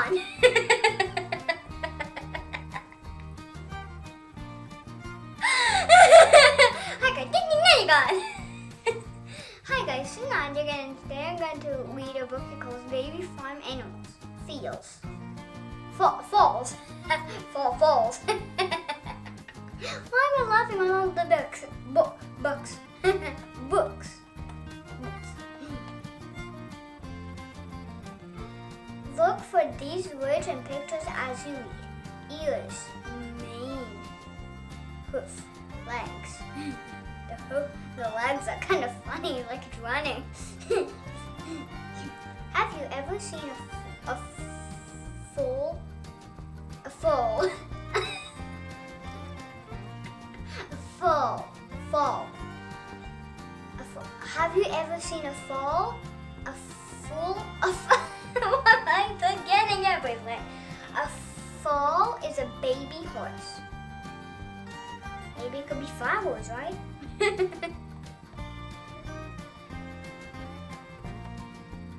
gone. Hi guys, ding ding, now you're gone. Hi guys, tonight today I'm going to read a book called Baby Farm Animals. Feels. Falls. Falls. Why am I laughing on all the books? Books. Books. Look for these words and pictures as you read. Ears, mane, hoof, legs. The legs are kind of funny, like it's running. Have you ever seen a foal? A foal. Fall. Have you ever seen a foal? A fool? What am I forgetting everything? A foal is a baby horse. Maybe it could be flowers, right?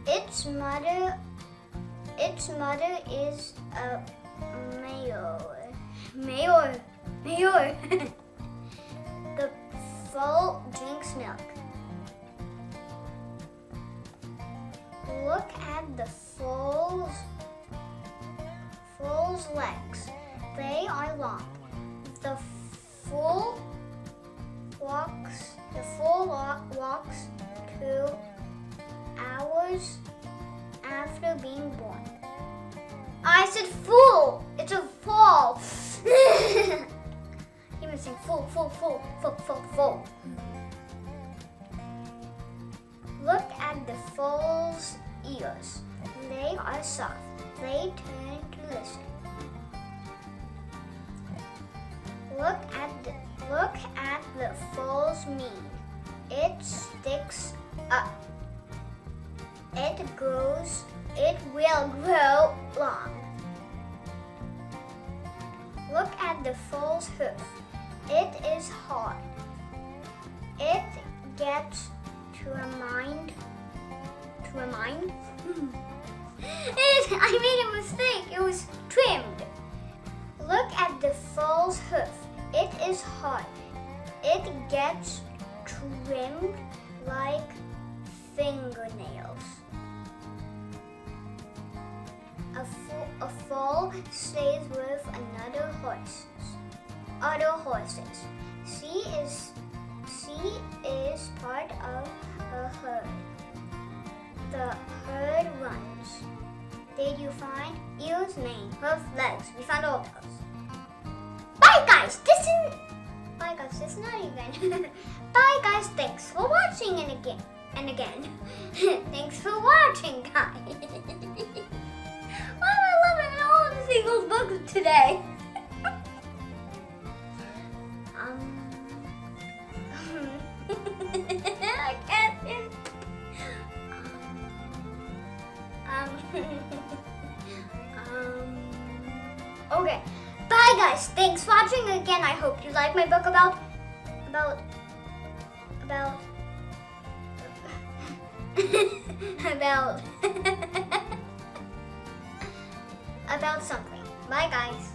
Its mother is a mayor. The foal drinks milk. Look at the foal's legs. They are long. The foal walks 2 hours after being born. I said fool. It's a fall. He was saying fool. Look at the foal's ears. They are soft. They turn to listen. Look at the foal's mane. It sticks up. It will grow long. Look at the foal's hoof. It is hard. It gets to remind. I made a mistake. It was trimmed. Look at the foal's hoof. It is hard. It gets trimmed like fingernails. A foal stays with other horses. She is part of a herd. The herd runs. Did you find ears, mane, hoof, legs? We found all those. Bye guys, this is not even. Bye guys, thanks for watching and again. Thanks for watching, guys. Why am I loving all of these books today? I can't think. Okay. Bye guys. Thanks for watching again. I hope you like my book about about something. Bye guys.